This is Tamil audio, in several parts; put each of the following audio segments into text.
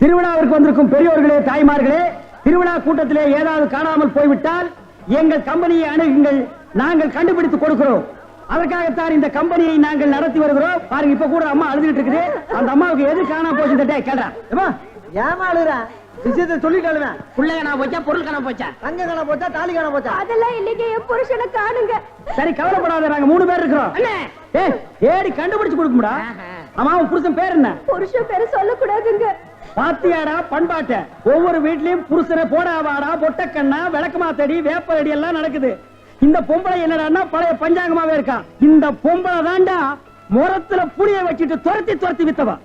திருவிழாவிற்கு வந்திருக்கும் பெரியோர்களே, தாய்மார்களே, திருவிழா கூட்டத்திலே ஏதாவது காணாமல் போய்விட்டால் எங்கள் கம்பெனியை அணுகுங்கள், நாங்கள் கண்டுபிடித்து கொடுக்கிறோம். அதற்காகத்தான் இந்த கம்பெனியை நாங்கள் நடத்தி வருகிறோம். பாருங்க, இப்ப கூட அம்மா அழுதுட்டு இருக்குது. அந்த அம்மாவுக்கு எது காணாம போச்சு கேள்றா. ஏமா அழுறா? விஷயத்தை சொல்லிட்டாலுமே. புள்ள காணாம போச்சா, பொருள் காணாம போச்சா, தங்க காணாம போச்சா, தாலி காணாம போச்சா? அதெல்லாம் இல்லைங்க, என் புருஷனை காணுங்க. சரி, கவலைப்படாத, நாங்க 3 பேர் இருக்கிறோம். ஏடி கண்டுபிடிச்சு கொடுக்கும்டா. அம்மா, உன் புருஷன் பேர் என்ன? புருஷன் பேரு சொல்லக்கூடாதுங்க. பாத்தியாடா பண்பாட்ட, ஒவ்வொரு வீட்லயும் புருஷனை போடாவாடா, பொட்டக்கண்ணா, விளக்கமாத்தடி, வேப்படி எல்லாம் நடக்குது. இந்த பொம்பளை என்னடான்னா பழைய பஞ்சாங்கமாவே இருக்கா. இந்த பொம்பளை தாண்டா முரத்துல புளிய வச்சுட்டு துரத்தி துரத்தி வித்தவா.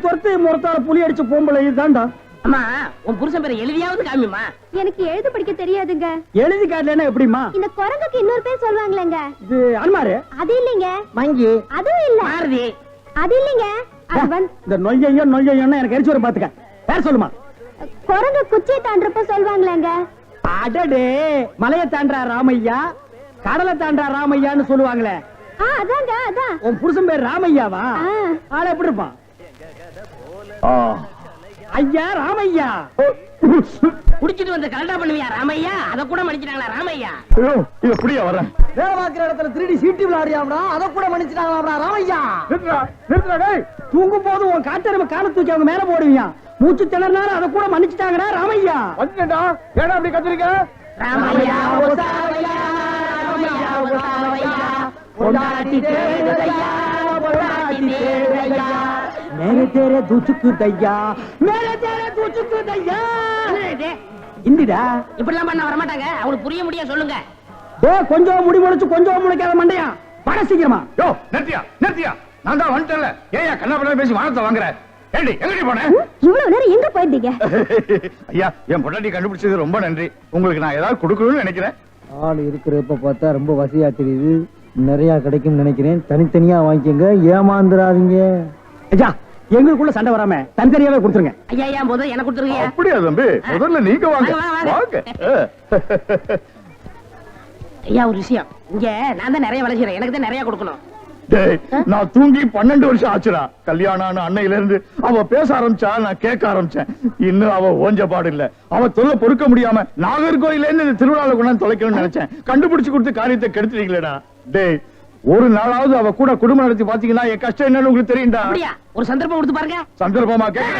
துரத்தி முரத்தால புளி அடிச்ச பொம்பளை தாண்டா. அம்மா, உன் புருஷன் பேரை எழுதியாவது காமிமா. எனக்கு எழுத படிக்க தெரியாதுங்க. எழுதி காட்டலன்னா எப்படிமா? இந்த குரங்குக்கு இன்னொரு பேர் சொல்வாங்களேங்க. இது அன்மாரு. அது இல்லைங்க. மங்கி. அதுவும் இல்ல. மாருதி. அது இல்லைங்க. இந்த நொய்யையும் எனக்கு எரிச்சு வர பாத்துக்க. பேர் சொல்லுமா? குரங்கு குச்சியை தாண்டறப்ப சொல்வாங்களேங்க. அடடே, மலையை தாண்டா ராமையா, கடலை தாண்டா ராமையான்னு சொல்லுவாங்களே. அதாங்க, அதான். உன் புருஷன் பேர் ராமையாவா? ஆள எப்படி இருப்பான்? ஐயா ராமையா. குடிச்சிட்டு வந்து கலண்டா பண்ணுவியா ராமையா? அத கூட மன்னிச்சிட்டாங்களா ராமையா? இது எப்படியா வர? வேலை பார்க்கிற இடத்துல திருடி சீட்டு விளையாடியாம்டா, அத கூட மன்னிச்சிட்டாங்களா ராமையா? தூங்கும் போது உன் காட்டெருமை கால தூக்கி அவங்க மேல போடுவியா? மூச்சு திணறினாலும் அதை கூட மன்னிச்சுட்டாங்கடா ராமையா. வந்துடா, ஏடா அப்படி கத்துறீங்க? ராமையா ஓசாவையா, ராமையா ஓசாவையா, பொண்டாட்டி தேடுதையா, பொண்டாட்டி தேடுதையா, மேலே தேரே தூச்சுக்கு தையா, மேலே தேரே தூச்சுக்கு தையா. இந்திடா இப்படிலாம் பண்ண வர மாட்டாங்க. அவங்களுக்கு புரிய முடிய சொல்லுங்க. கொஞ்சம் முடி முடிச்சு கொஞ்சம் முளைக்காத மண்டையா, பட சீக்கிரமா. யோ நிறுத்தியா நிறுத்தியா, நான் தான் வந்துட்டேன்ல. ஏயா கண்ணா பேசி வானத்தை வாங்குற? ஏண்டி எங்கடி போன? இவ்வளவு நேரம் எங்க போயிருந்தீங்க? ஐயா, என் பொண்டாட்டி கண்டுபிடிச்சது ரொம்ப நன்றி. உங்களுக்கு நான் ஏதாவது கொடுக்கணும்னு நினைக்கிறேன். ஆள் இருக்கிறப்ப பார்த்தா ரொம்ப வசதியா தெரியுது. நிறைய கிடைக்கும் நினைக்கிறேன். தனித்தனியா வாங்கிக்கங்க, ஏமாந்துடாதீங்க. ஐயா, எங்களுக்குள்ள சண்டை வராம தனித்தனியாவே கொடுத்துருங்க. ஐயா, ஏன் போதும் எனக்கு கொடுத்துருங்க. அப்படியா தம்பி? முதல்ல நீங்க வாங்க வாங்க. ஐயா, ஒரு விஷயம், இங்க நான் தான் நிறைய வளர்ச்சிறேன், எனக்கு தான் நிறைய கொடுக்கணும். நான் தூங்கி 12 வருஷம் ஆச்சுடா. கல்யாணம் அன்னையில இருந்து அவ பேச ஆரம்பிச்சா, நான் கேட்க ஆரம்பிச்சேன். இன்னும் அவ ஓஞ்ச பாடு இல்ல. அவ தொல்லை பொறுக்க முடியாம நாகர்கோயில இருந்து திருவிழால கொண்டாந்து தொலைக்கணும்னு நினைச்சேன். கண்டுபிடிச்சு கொடுத்து காரியத்தை கெடுத்துட்டீங்களேடா. டேய், ஒரு நாளாவது அவ கூட குடும்பம் நடத்தி பாத்தீங்கன்னா என் கஷ்டம் என்னன்னு உங்களுக்கு தெரியும்டா. அப்படியா? ஒரு சந்தர்ப்பம் கொடுத்து பாருங்க. சந்தர்ப்பமா கேட்க?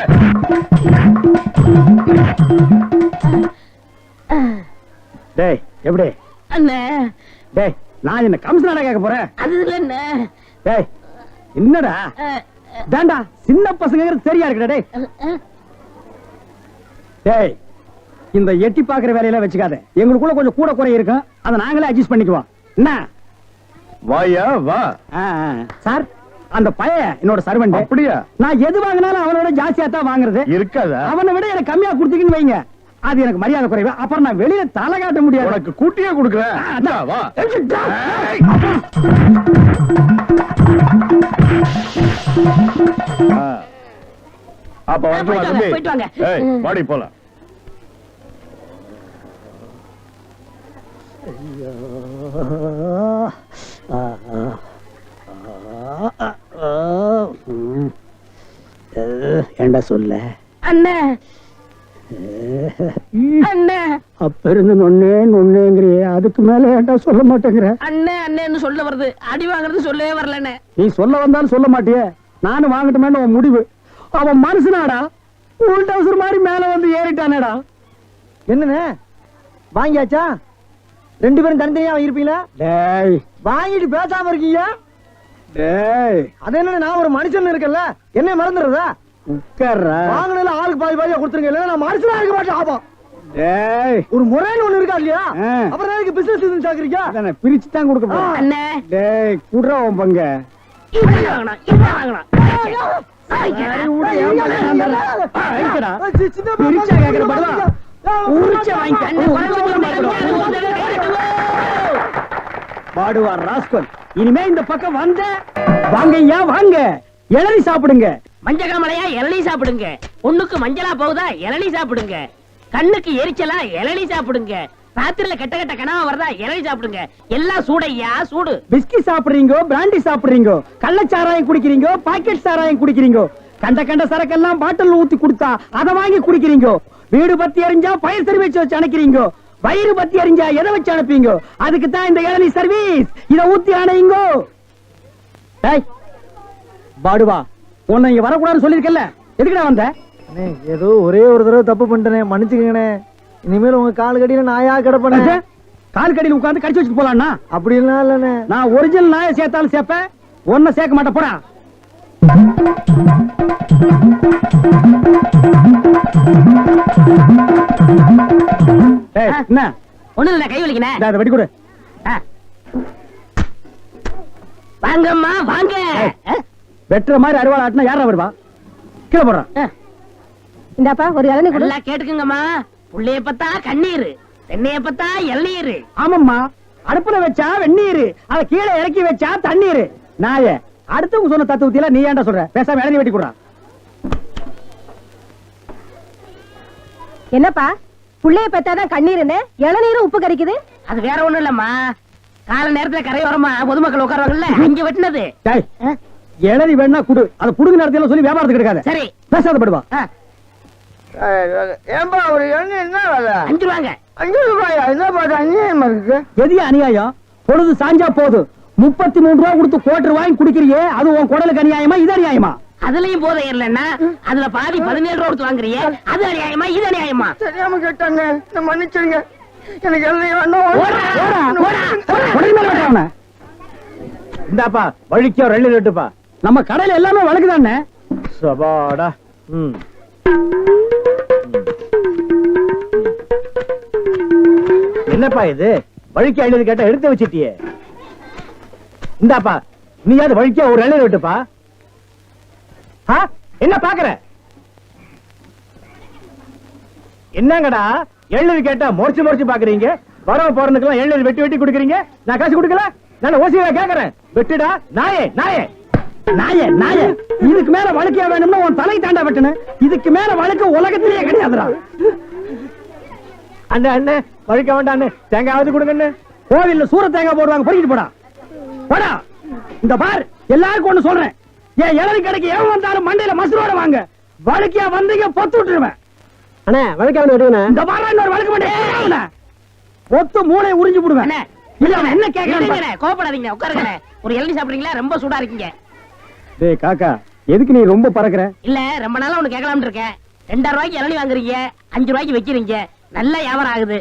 டேய், எப்படி அண்ணே? டேய், நான் என்ன கமிஷனரா கேட்க போறேன்? அது இல்ல அண்ணே. டேய், என்னடா தாண்டா சின்ன பசங்க தெரியா இருக்குடா. டேய் டேய், இந்த எட்டி பாக்குற வேலையில வச்சுக்காத. எங்களுக்குள்ள கொஞ்சம் கூட குறை இருக்கும், அதை நாங்களே அட்ஜஸ்ட் பண்ணிக்குவோம். என்ன வாயா வா. சார், அந்த பையன் என்னோட சர்வெண்ட். அப்படியா? நான் எது வாங்கினாலும் அவனோட ஜாஸ்தியா தான் வாங்குறது. இருக்காதா? அவனை விட எனக்கு கம்மியா கொடுத்தீங்கன்னு வைங்க, அது எனக்கு மரியாதை குறைவு. அப்புறம் நான் வெளியில தலை காட்ட முடியாது. உனக்கு கூட்டியே கொடுக்குறேன். வா. அப்ப போயிட்டு வாங்க. வாடி போலாம். ஏண்டா சொல்ல அண்ணே? அண்ணே, அப்ப இருந்து நொன்னேங்கிறியே, அதுக்கு மேல ஏண்டா சொல்ல மாட்டேங்கிற? அண்ணே அண்ணேன்னு சொல்ல வருது, அடி வாங்குறது சொல்லவே வரலண்ணே. நீ சொல்ல வந்தாலும் சொல்ல மாட்டியே, நானும் வாங்கட்டுமேன்னு உன் முடிவு. அவன் மனுஷனாடா, உள்டவுசர் மாதிரி மேல வந்து ஏறிட்டானேடா. என்னண்ணே, வாங்கியாச்சா? 2 பேரும் தனித்தனியா வாங்கிருப்பீங்களா? டேய், வாங்கிட்டு பேசாம இருக்கீங்க. டேய், அது என்ன, நான் ஒரு மனுஷன் இருக்கல, என்ன மறந்துடுறதா? உட்கார்றா. வாங்கினதுல ஆளுக்கு பாதி பாதியா கொடுத்துருங்க, இல்ல நான் மனுஷனா இருக்க மாட்டேன். ஆபம். டேய், ஒரு முறைன்னு ஒண்ணு இருக்கா இல்லையா? அப்புறம் எனக்கு பிசினஸ் சாக்குறீங்க. அதானே பிரிச்சு தான் கொடுக்க போறேன். அண்ணே, டேய், குடுறா உன் பங்க. இப்படி வாங்கணும், இப்படி வாங்கணும். பிரிச்சா கேக்குற படுவா, உரிச்சா பாடுவா ராஸ்கல். இனிமே இந்த பக்கம் வந்த வாங்கய்யா வாங்க, இளநீ சாப்பிடுங்க. மஞ்சக்காமலையா இளநீ சாப்பிடுங்க. பொண்ணுக்கு மஞ்சளா போகுதா இளநீ சாப்பிடுங்க. கண்ணுக்கு எரிச்சலா இளநீ சாப்பிடுங்க. ராத்திரில கெட்ட கெட்ட கனவா வருதா இளநீ சாப்பிடுங்க. எல்லாம் சூடையா சூடு. பிஸ்கி சாப்பிடுறீங்க, பிராண்டி சாப்பிடுறீங்க, கள்ளச்சாராயம் குடிக்கிறீங்க, பாக்கெட் சாராயம் குடிக்கிறீங்க. கண்ட கண்ட சரக்கெல்லாம் பாட்டில் ஊத்தி கொடுத்தா அதை வாங்கி குடிக்கிறீங்க. வீடு பத்தி எரிஞ்சா பயிர் சர்வீஸ் வச்சு அனுக்கிறீங்க. வயிறு பத்தி எரிஞ்சா எதை வச்சு அனுப்பீங்க? அதுக்கு தான் இந்த இளநீ சர்வீஸ். இத ஊத்தி அணையுங்க. டேய் பாடுவா, உன்னை இங்க வரக்கூடாதுன்னு சொல்லிருக்கல, எதுக்குடா வந்த? அண்ணே, ஏதோ ஒரே ஒரு தடவை தப்பு பண்ணிட்டேனே, மன்னிச்சுக்கங்கண்ணே. இனிமேல் உங்க கால் கடியில நாயா கிடப்பேன். கால் கடியில் உட்கார்ந்து கடிச்சு வச்சுட்டு போலாம்னா? அப்படிலாம் இல்லண்ணே. நான் ஒரிஜினல் நாயை சேர்த்தாலும் சேர்ப்பேன், ஒன்ன சேர்க்க மாட்டேன். போடா. என்ன ஒண்ணு இல்ல, கை வலிக்கனே. அதை வெடி கொடு. வாங்கம்மா வாங்க. வெட்டுற மாதிரி அறுவாள் ஆட்டினா யாரா வருவா? கீழே போடுறான். இந்தாப்பா ஒரு இளநீ கொடு. நல்லா கேட்டுக்குங்கம்மா. புள்ளைய பத்தா கண்ணீர், தென்னைய பத்தா இளநீர். ஆமாம்மா, அடுப்புல வச்சா வெந்நீர், அத கீழே இறக்கி வச்சா தண்ணீர். நாய அடுத்தவங்க சொன்ன தத்துவத்தில நீ ஏன்டா சொல்ற? பேசாம இளநீ வெட்டி கொடுறா. என்னப்பா புள்ளைய பெத்தாதான் கண்ணீர்னு இளநீரும் உப்பு கறிக்குது? அது வேற ஒண்ணும் இல்லம்மா, கால நேரத்துல கரையோரமா பொதுமக்கள் உட்காருவாங்கல்ல, அங்க வெட்டினது. டேய், இளநீ வேணா குடு, அத புடுங்க நேரத்துல சொல்லி வியாபாரத்துக்கு எடுக்காத. சரி பேசாத படுவா. ஏன்பா ஒரு எண்ணெய் என்ன வேலை? 5 ரூபாங்க. 5 ரூபாயா? என்ன பாட்டு அநியாயமா இருக்கு. எதிய அநியாயம்? பொழுது சாஞ்சா போதும் 33 ரூபாய் கொடுத்து கோட்டர் வாங்கி குடிக்கிறியே, அது உன் குடலுக்கு அநியாயமா இது அநியாயமா? அதுலயும் போதை இல்லன்னா அதுல பாதி 17 ரூபா கொடுத்து வாங்குறியே, அது அநியாயமா இது அநியாயமா? தெரியாம கேட்டாங்க, மன்னிச்சிருங்க. எனக்கு எண்ணெய் வேண்டாம். ஓடா, ஓடா, ஓடா. உடனே மேல வெட்டுறா அவனை. இந்தாப்பா வழிக்கோ 2 ரெட்டுப்பா. நம்ம கடையில எல்லாமே வழக்குதானே. சபாடா. என்னப்பா இது? வழிக்கு 50 கேட்டா எடுத்து வச்சிட்டியே. இந்தாப்பா நீயாவது வழிக்கா ஒரு 2 ரெட்டுப்பா. என்ன பாக்குற? என்னங்கடா 70 கேட்டா முறைச்சு முறைச்சு பாக்குறீங்க? வரவ போறதுக்கெல்லாம் 70 வெட்டி வெட்டி கொடுக்குறீங்க, நான் காசு கொடுக்கல. நான் ஓசியா கேக்குறேன். வெட்டுடா நாயே நாயே நாயே நாயே. இதுக்கு மேல வழக்கியா வேணும்னா உன் தலை தாண்டா வெட்டணும். இதுக்கு மேல வழக்கு உலகத்திலேயே கிடையாதுடா. அண்ணே அண்ணே வழிக்க வேண்டாம் அண்ணே, தேங்காவது கொடுங்க. கோவில்ல சூர தேங்காய் போடுவாங்க, பொறிக்கிட்டு போடா. போடா. இந்த பார், எல்லாருக்கும் ஒண்ணு சொல்றேன், ஏன் இளநீ கடைக்கு எவன் வந்தாலும் மண்டையில மசுரோட வாங்க. வழக்கியா வந்தீங்க பொத்து விட்டுருவேன். அண்ணே வழிக்க வேணும். இந்த பாரு, இன்னொரு வழக்கு மாட்டேன். பொத்து மூளை உறிஞ்சு போடுவேன். அண்ணே, இல்ல அவன் என்ன கேக்குறான்? இருங்கண்ணே, கோபப்படாதீங்க, உட்காருங்க. ஒரு இளநீ சாப்பிடுறீங்களா? ரொம்ப சூடா இருக்கீங்க. டேய் காக்கா, எதுக்கு நீ ரொம்ப பறக்குற? இல்ல, ரொம்ப நாளா ஒண்ணு கேட்கலாம்னு இருக்கேன். 2000 ரூபாய்க்கு இளநீ வாங்குறீங்க, 5 ரூபாய்க்கு வைக்கிறீங்க, நல்ல வியாபாரம் ஆகுது.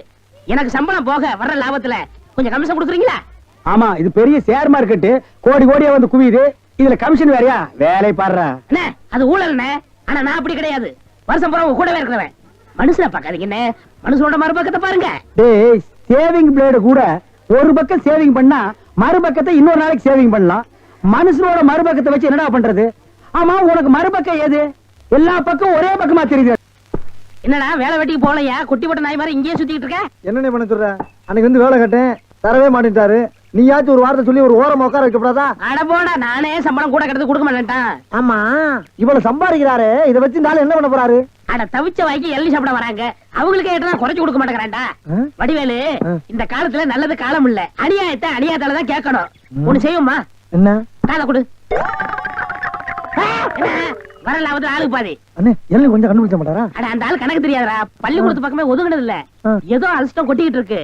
எனக்கு சம்பளம் போக வர்ற லாபத்துல கொஞ்சம் கமிஷன் கொடுக்குறீங்களா? ஆமா, இது பெரிய ஷேர் மார்க்கெட், கோடி கோடியா வந்து குவியுது. இதுல கமிஷன் வேறயா? வேலை பாடுறா. அண்ணே, அது ஊழல்ண்ணே. ஆனா நான் அப்படி கிடையாது. வருஷம் பூரா உங்க கூடவே இருக்கிறவன். மனுஷனை பார்க்காதீங்க, மனுஷனோட மறுபக்கத்தை பாருங்க. டேய், சேவிங் பிளேடு கூட ஒரு பக்கம் சேவிங் பண்ணா மறுபக்கத்தை இன்னொரு நாளைக்கு சேவிங் பண்ணலாம். மனுஷனோட மறுபக்கத்தை வச்சு என்னடா பண்றது? ஆமா, உனக்கு மறுபக்கம் ஏது? எல்லா பக்கம் ஒரே பக்கமா தெரியுது. என்னடா வேலை வெட்டிக்கு போகலையா? குட்டி போட்ட நாய் மாதிரி இங்கேயே சுத்திட்டு இருக்க? என்னண்ணே பண்ண சொல்ற? அன்னைக்கு வந்து வேலை கட்டேன், தரவே மாட்டேன்ட்டாரு. நீயாச்சும் ஒரு வார்த்தை சொல்லி ஒரு ஓரம் உட்கார வைக்கப்படாதா? அட போடா, நானே சம்பளம் கூட கிடந்து கொடுக்க மாட்டேன்ட்டான். ஆமா, இவ்வளவு சம்பாதிக்கிறாரு, இதை வச்சு இந்த ஆளு என்ன பண்ண போறாரு? அட தவிச்ச வாய்க்கு எள்ளி சாப்பிட வராங்க, அவங்களுக்கே ஏற்றா குறைச்சு கொடுக்க மாட்டேங்கிறான்டா. வடிவேலு, இந்த காலத்துல நல்லது காலம் இல்ல, அநியாயத்தை அநியாயத்தாலதான் கேட்கணும். ஒண்ணு செய்யுமா? என்ன? காலை கொடு. வர லாபத்துல ஆளுக்கு பாதி. அண்ணே எல்லாம் கொஞ்சம் கண்டுபிடிச்ச மாட்டாரா? அட அந்த ஆள் கணக்கு தெரியாதா? பள்ளிக்கூடத்து பக்கமே ஒதுங்கினது இல்ல, ஏதோ அலட்சம் கொட்டிக்கிட்டு இருக்கு.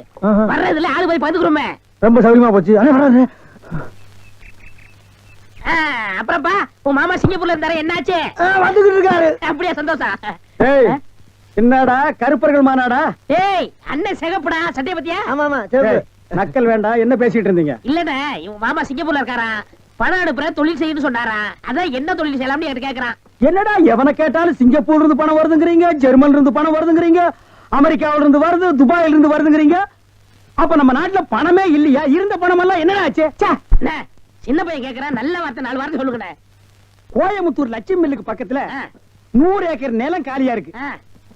வர்றதுல ஆளு போய் பாத்துக்கிறோமே. ரொம்ப சௌரியமா போச்சு. அண்ணே வராரு. அப்புறம்ப்பா, உன் மாமா சிங்கப்பூர்ல இருந்தாரு, என்னாச்சு? வந்துகிட்டு இருக்காரு. அப்படியே சந்தோஷம். ஏய், என்னடா கருப்பர்கள் மாநாடா? ஏய், அண்ணன் சிகப்புடா, சட்டைய பத்தியா? ஆமா ஆமா சரி. நக்கல் வேண்டாம், என்ன பேசிட்டு இருந்தீங்க? இல்லண்ணே, இவன் மாமா சிங்கப்பூர்ல இருக்காரா, பணம் அனுப்புற தொழில் செய்யணும்னு சொன்னாரா. அதான் என்ன தொழில் செய்யலாம்னு என்கிட்ட கேக்குறான். என்னடா எவனை கேட்டாலும் சிங்கப்பூர்ல இருந்து பணம் வருதுங்கிறீங்க, ஜெர்மன்ல இருந்து பணம் வருதுங்கிறீங்க, அமெரிக்காவில இருந்து வருது, துபாயில இருந்து வருதுங்கிறீங்க. அப்ப நம்ம நாட்டுல பணமே இல்லையா? இருந்த பணம் எல்லாம் என்னடா ஆச்சு? அண்ணே, சின்ன பையன் கேக்குறான், நல்ல வார்த்தை 4 வார்த்தை சொல்லுங்கண்ணே. கோயமுத்தூர் லட்சுமி மில்லுக்கு பக்கத்துல 100 ஏக்கர் நிலம் காலியா இருக்கு.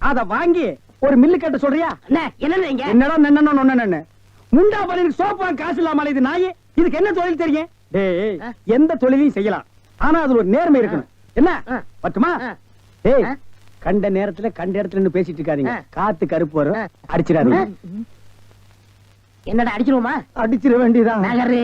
அத வாங்கி ஒரு மில்லு கட்ட சொல்றியா? அண்ணே, என்ன நீங்க? என்னடா நன்னன்னு முண்டா பலனுக்கு சோப்பா காசு இல்லாம இது நாயே. இதுக்கு என்ன தொழில் தெரியும்? டேய், எந்த தொழிலையும் செய்யலாம், ஆனா அதுல ஒரு நேர்மை இருக்கணும். என்ன பட்டுமா? டேய், கண்ட நேரத்துல கண்ட இடத்துல நின்னு பேசிட்டு இருக்காதீங்க. காத்து கருப்பு வரும், அடிச்சிடாதீங்க. என்னடா அடிச்சிருவோமா? அடிச்சிட வேண்டியதான். நகரு.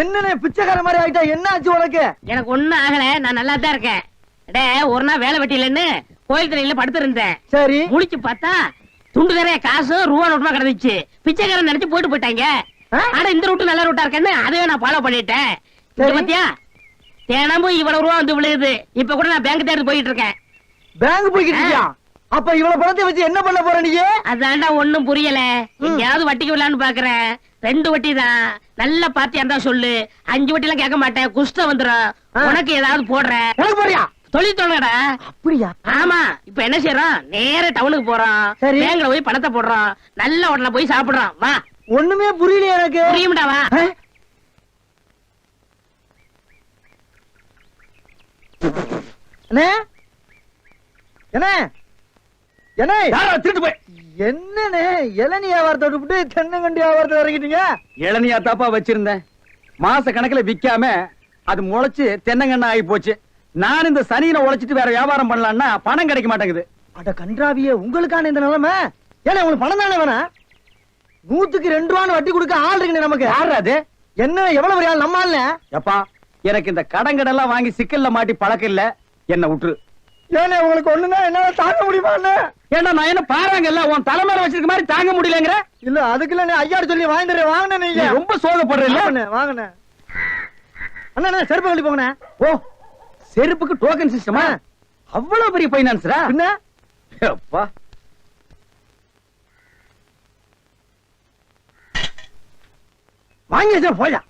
என்னண்ணே பிச்சைக்கார மாதிரி ஆயிட்டா, என்ன ஆச்சு உனக்கு? எனக்கு ஒண்ணும் ஆகல, நான் நல்லா தான் இருக்கேன். டே, ஒரு நாள் வேலை வெட்டியிலன்னு கோயில் திரையில படுத்திருந்தேன். சரி, முழிச்சு பார்த்தா துண்டு நிறைய காசு ரூபா நோட்டுமா கிடந்துச்சு. பிச்சைக்காரன் நினைச்சு போயிட்டாங்க. ஆனா இந்த ரூட்டு நல்ல ரூட்டா இருக்கேன்னு அதையே நான் ஃபாலோ பண்ணிட்டேன். சரி. பாத்தியா, தினமும் இவ்வளவு ரூபா வந்து விழுகுது. இப்ப கூட நான் பேங்க் தேடி போயிட்டு இருக்கேன். பேங்க் போய்கிட்டு இருக்கியா? அப்ப இவ்வளவு பணத்தை வச்சு என்ன பண்ண போற நீ? அதான்டா ஒண்ணும் புரியல. எங்கயாவது வட்டிக்கு விடலான்னு பாக்குறேன். 2 வட்டி தான். நல்ல பார்ட்டியா இருந்தா சொல்லு. 5 வட்டி எல்லாம் கேட்க மாட்டேன், குஷ்டம் வந்துரும். உனக்கு ஏதாவது போடுறேன். எனக்கு போறியா? தொழில் தோணடா. அப்படியா? ஆமா, இப்ப என்ன செய்யறோம், நேர டவுனுக்கு போறோம். சரி. பேங்க்ல போய் பணத்தை போடுறோம். நல்ல ஹோட்டல்ல போய் சாப்பிடுறோம். வா. ஒண்ணுமே புரியலையே எனக்கு. புரியும்டா, வா. அண்ணே, என்ன என்ன திருட்டு போய் என்னண்ணே இளநீ வியாபாரத்தை விட்டு தென்னங்கண்டி வியாபாரத்தை இறங்கிட்டீங்க? இளநியா தாப்பா வச்சிருந்தேன். மாச கணக்குல விக்காம அது முளைச்சு தென்னங்கண்ணா ஆகி போச்சு. நான் இந்த சனியில உழைச்சிட்டு வேற வியாபாரம் பண்ணலாம்னா பணம் கிடைக்க மாட்டேங்குது. அட கன்றாவியே, உங்களுக்கான இந்த நிலைமை. ஏன்னா உங்களுக்கு பணம் தானே வேணா? 100க்கு 2 ரூபான்னு வட்டி கொடுக்க ஆள் இருக்குண்ணே நமக்கு. யாரு அது? என்ன எவ்வளவு பெரிய ஆள் நம்ம ஆள்ல? எப்பா, எனக்கு இந்த கடங்கடெல்லாம் வாங்கி சிக்கல்ல மாட்டி பழக்கம் இல்ல, என்ன விட்டுரு. ஏன்னா உங்களுக்கு ஒண்ணுன்னா என்னால தாங்க முடியுமா? ஏன்னா நான் என்ன பாறாங்கல்ல, உன் தலைமையில வச்சிருக்க மாதிரி தாங்க முடியலங்கிற. இல்ல அதுக்கு இல்ல, ஐயாடு சொல்லி வாங்கிட்டு வாங்கினே நீ நீங்க. ரொம்ப சோகப்படுற இல்ல. வாங்கினே அண்ணா, செருப்பு கழட்டி போங்கண்ணே. ஓ, செருப்புக்கு டோக்கன் சிஸ்டமா? அவ்வளவு பெரிய பைனான்ஸ்ரா? என்ன அப்பா, வாங்கி வச்சா போயா.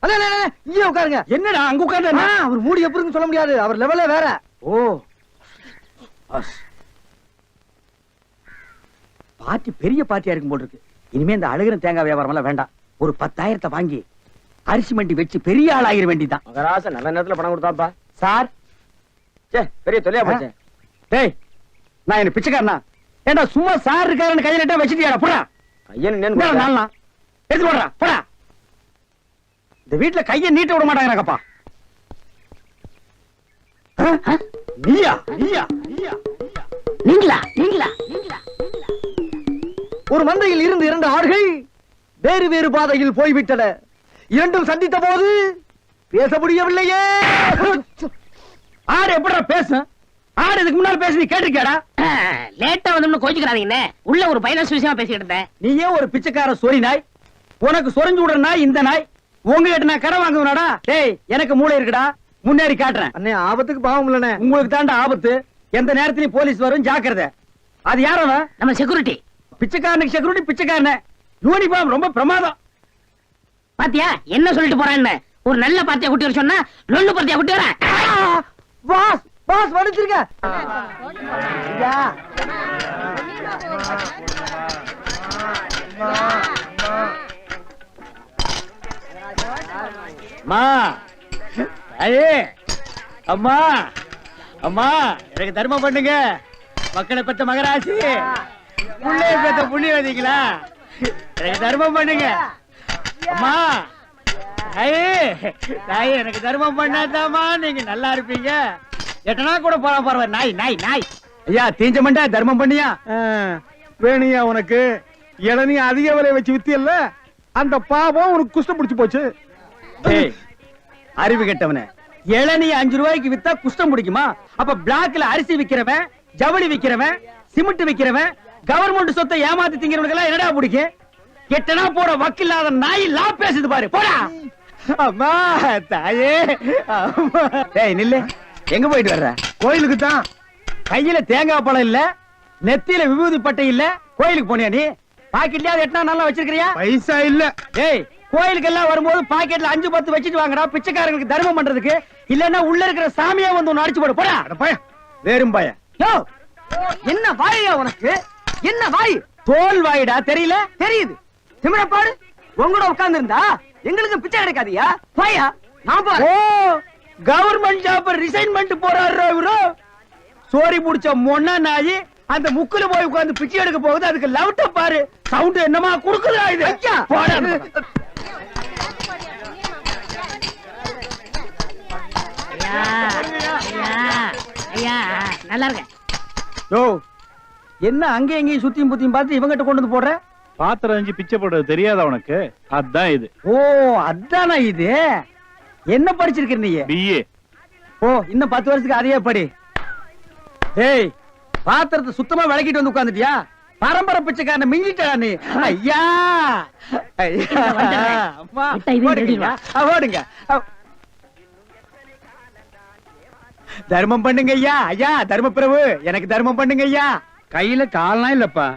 அண்ணா இங்கே உட்காருங்க. என்னடா அங்க உட்கார்ந்து? அவர் மூடி எப்படி சொல்ல முடியாது, அவர் லெவலே வேற. ஓ, பார்ட்டி பெரிய பார்ட்டியா இருக்கும் போல இருக்கு. இனிமே இந்த அழுகிற தேங்காய் வியாபாரம் எல்லாம் வேண்டாம். ஒரு 10,000 வாங்கி அரிசி மண்டி வச்சு பெரிய ஆள் ஆகிற வேண்டிதான். மகராச நல்ல நேரத்துல பணம் கொடுத்தாப்பா. சார், பெரிய தொலையா போச்சு. டேய், நான் என்ன பிச்சைக்காரனா? ஏண்டா சும்மா சார் இருக்காருன்னு கையில இட்டா வச்சிட்டியாடா? போடா. ஐயன் நாளா எடுத்து போடுறா, போடா. இந்த வீட்டுல கைய நீட்ட விட மாட்டாங்கப்பா. நீயா நீயா நீயா நீங்களா நீங்களா நீங்களா? ஒரு மந்தையில் இருந்து 2 ஆடுகள் வேறு வேறு பாதையில் போய்விட்டன. இரண்டும் சந்தித்த போது பேச முடியவில்லையே. ஆடு எப்படா பேசும்? ஆடு இதுக்கு முன்னால பேசி நீ கேட்டிருக்கியாடா? லேட்டா வந்து கோச்சுக்கிறாதீங்கண்ணே. உள்ள ஒரு பைனான்ஸ் விஷயமா பேசிக்கிட்டு இருந்தேன். நீயே ஒரு பிச்சைக்கார சொறி நாய். உனக்கு சொரிஞ்சு விடுற நாய் இந்த நாய். உங்ககிட்ட நான் கடை வாங்குவேனாடா? டேய், எனக்கு மூளை இருக்குடா, முன்னேறி காட்டுறேன். அண்ணே, ஆபத்துக்கு பாவம் இல்லனே. உங்களுக்கு தாண்டா ஆபத்து. எந்த நேரத்திலயும் போலீஸ் வரும், ஜாக்கிரதை. அது யாரவன்? நம்ம செக்யூரிட்டி. பிச்சைக்காரனுக்கு செக்யூரிட்டி பிச்சைக்காரன. யூனிஃபார்ம் ரொம்ப பிரமாதம். பாத்தியா என்ன சொல்லிட்டு போறான்னு? ஒரு நல்ல பார்ட்டியா குட்டி வர சொன்னா லொல்லு பார்ட்டியா குட்டி வர. பாஸ் பாஸ் வடிச்சிருக்க. ஐயா அம்மா, ஐயே அம்மா, அம்மா எனக்கு தர்மம் பண்ணுங்க. மக்களை பெற்ற மகராசி, புள்ளைய பெற்ற புண்ணியவதிங்களா, எனக்கு தர்மம் பண்ணுங்க. அம்மா, ஐயே தாயே, எனக்கு தர்மம் பண்ணாதாமா நீங்க நல்லா இருப்பீங்க. எட்டனா கூட போற பரவாயில்ல. நாய் நாய் நாய். ஐயா தீஞ்ச மண்டா, தர்மம் பண்ணியா? வேணியா உனக்கு இளநீ அதிக விலை வச்சு வித்தியல்ல, அந்த பாவம் உனக்கு குஷ்டம் பிடிச்சு போச்சு. ஏய், அறிவு கெட்டவனே, இளநீ 5 ரூபாய்க்கு வித்தா குஷ்டம் பிடிக்குமா? அப்ப பிளாக்ல அரிசி விக்கிறவன், ஜவுளி விக்கிறவன், சிமெண்ட் விக்கிறவன், கவர்மெண்ட் சொத்தை ஏமாத்தி திங்கிறவனுக்கு எல்லாம் என்னடா பிடிக்கும்? எட்டனா போட வக்கில்லாத நாய் லா பேசுது பாரு, போடா. அம்மா தாயே, அம்மா. டேய் நில்லு, எங்க போயிட்டு வர்ற? கோயிலுக்கு தான். கையில தேங்காய் பழம் இல்ல, நெத்தியில விபூதி பட்டை இல்ல, கோயிலுக்கு போனியா நீ? பாக்கெட்லயாவது எட்டனா நல்லா வச்சிருக்கிறியா? பைசா இல்ல. ஏய், கோயிலுக்கு எல்லாம் வரும்போது பாக்கெட்ல 5-10 வச்சிட்டு வாங்கடா, பிச்சைக்காரங்களுக்கு தர்மம் பண்றதுக்கு. இல்லன்னா உள்ள இருக்கிற சாமியா வந்து ஒன்னு அடிச்சு போடு, போடா. வேறும் பாய. யோ, என்ன வாயா உனக்கு? என்ன வாய்? தோல் வாயிடா, தெரியல? தெரியுது. திமிரப்பாடு உங்களோட உட்கார்ந்து இருந்தா எங்களுக்கு பிச்சை கிடைக்காதியா? வாயா, நான் பாரு. ஓ, கவர்மெண்ட் ஜாப் ரிசைன்மெண்ட் போறாரு இவரு. சோரி புடிச்ச மொன்ன நாயி அந்த முக்குல போய் உட்கார்ந்து பிச்சை எடுக்க போகுது. அதுக்கு லவுட்ட பாரு, சவுண்ட் என்னமா குடுக்குதா இது? ஐயா, போடா. ஐயா நல்லா இருக்க. யோ, என்ன அங்க எங்கேயும் சுத்தியும் புத்தியும் பார்த்து இவங்கிட்ட கொண்டு வந்து போடுற? பாத்திரம் அஞ்சு பிச்சை போடுறது தெரியாதா உனக்கு? அதான் இது. ஓ அதானா இது? என்ன படிச்சிருக்க நீ? பிஏ. ஓ இன்னும் 10 வருஷத்துக்கு அதையே படி. ஏய் பாத்திரத்தை சுத்தமா விளக்கிட்டு வந்து உட்கார்ந்துட்டியா? பரம்பரை பிச்சைக்காரனை மிஞ்சிட்டா நீ. ஐயா அம்மா விட்டா இதையும் ஓடுங்க. திருடிடுவா. ஓடுங்க. தர்மம் பண்ணுங்க ஐயா. ஐயா தர்ம பிரபு எனக்கு தர்மம் பண்ணுங்க ஐயா. கையில கால்லாம் இல்லப்பா.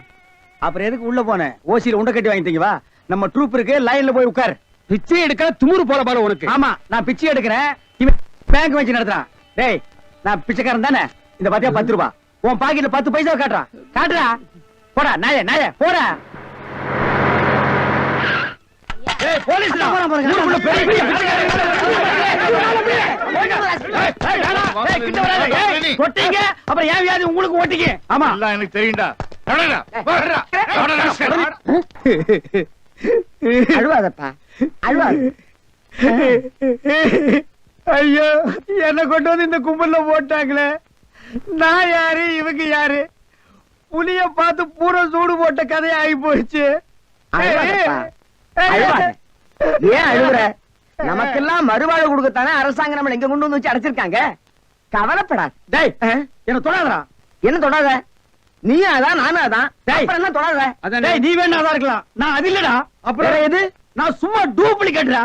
அப்புறம் எதுக்கு உள்ள போன? ஓசியில உண்டை கட்டி வாங்கிட்டீங்க. வா நம்ம ட்ரூப் இருக்கு, லைன்ல போய் உட்கார். பிச்சை எடுக்க துமுறு போல பாரு உனக்கு. ஆமா நான் பிச்சை எடுக்கிறேன், இவன் பேங்க் வச்சு நடத்துறான். டேய் நான் பிச்சைக்காரன் தானே? இந்த பாத்தியா 10 ரூபாய் உன் பாக்கெட்ல 10 பைசா காட்டுறான். காட்டுறா போடா நாயே நாயே போடா. ஏய் போலீஸ்டா ஊருக்குள்ள பெரிய பெரிய ஒட்டிங்க. அப்புறம் ஏன் வியாதி உங்களுக்கு ஒட்டிங்க? ஆமா எல்லாம் எனக்கு தெரியும்டா. அழுவாதப்பா அழுவாத. ஐயோ என்ன கொண்டு வந்து இந்த கும்பல்ல போட்டாங்களே. நான் யாரு இவங்க யாரு? புலிய பார்த்து பூரா சூடு போட்ட கதையா ஆகி போயிடுச்சு. அழுவாதப்பா, அழுவாத. ஏன் அழுகுற? நமக்கெல்லாம் மறுவாழ்வு கொடுக்கத்தானே அரசாங்கம் நம்மள எங்க கொண்டு வந்து வச்சு அடைச்சிருக்காங்க. கவலைப்படாத. டேய் என்ன தொடாதடா. என்ன தொடாத? நீயும் அதான் நானும் அதான். டேய். அப்புறம் என்ன தொடாத? டேய் நீ வேணா தான் இருக்கலாம், நான் அது இல்லடா. அப்புறம் வேற எது? நான் சும்மா டூப்ளிகேட்டா.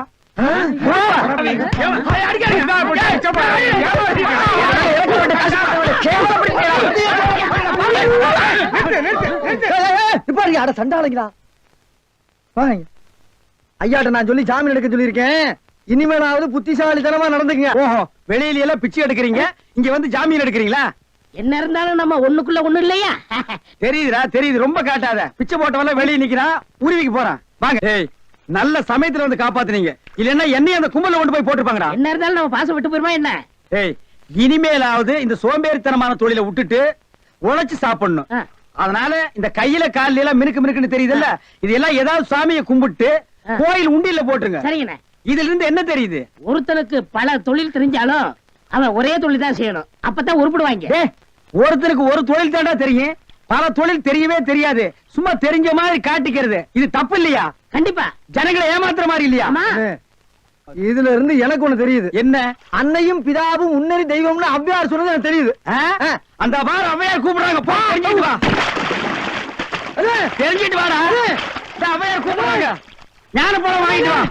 சண்டாளங்களா ஐயாட்ட நான் சொல்லி ஜாமீன் எடுக்க சொல்லியிருக்கேன். இனிமேலாவது புத்திசாலித்தனமா நடந்துக்குங்க. ஓஹோ வெளியில எல்லாம் பிச்சை எடுக்கிறீங்க, இங்க வந்து ஜாமீன் எடுக்கிறீங்களா? என்ன இருந்தாலும் நம்ம ஒண்ணுக்குள்ள ஒண்ணு இல்லையா? தெரியுதுடா தெரியுது, ரொம்ப காட்டாத. பிச்சை போட்டவெல்லாம் வெளியே நிக்கிறான், உருவிக்கு போறான். வாங்க. ஏய் நல்ல சமயத்துல வந்து காப்பாத்துனீங்க, இல்லன்னா என்னையும் அந்த கும்பல கொண்டு போய் போட்டுருப்பாங்கடா. என்ன இருந்தாலும் நம்ம பாசம் விட்டு போயிருமா என்ன? ஏய் இனிமேலாவது இந்த சோம்பேறித்தனமான தொழிலை விட்டுட்டு உழைச்சு சாப்பிடணும். ஆ. அதனால இந்த கையில கால்ல எல்லாம் மினுக்கு மினுக்குன்னு தெரியுதுல்ல, இதெல்லாம் ஏதாவது சாமியை கும்பிட்டு ஆ. கோயில் உண்டியில போட்டுருங்க. சரிங்கண்ணே. இதுல இருந்து என்ன தெரியுது? ஒருத்தனுக்கு பல தொழில் தெரிஞ்சாலும் அவன் ஒரே தொழில் தான் செய்யணும், அப்பதான் உருப்பிடுவாங்க. டேய், ஒருத்தருக்கு ஒரு தொழில் தாண்டா தெரியும், பல தொழில் தெரியவே தெரியாது. சும்மா தெரிஞ்ச மாதிரி காட்டிக்கிறது இது தப்பு இல்லையா? கண்டிப்பா. ஜனங்களை ஏமாத்துற மாதிரி இல்லையா? ஆமா. இதுல இருந்து எனக்கு ஒண்ணு தெரியுது. என்ன? அன்னையும் பிதாவும் முன்னறி தெய்வம்னு அவ்வையார் சொன்னது எனக்கு தெரியுது. ஆ? அந்த பார் அவையார் கூப்பிடுறாங்க, போ தெரிஞ்சிட்டு வா. தெரிஞ்சிட்டு வாடா. இந்த அவையார் கூப்பிடுறாங்க, ஞான பழம் வாங்கிட்டு வா.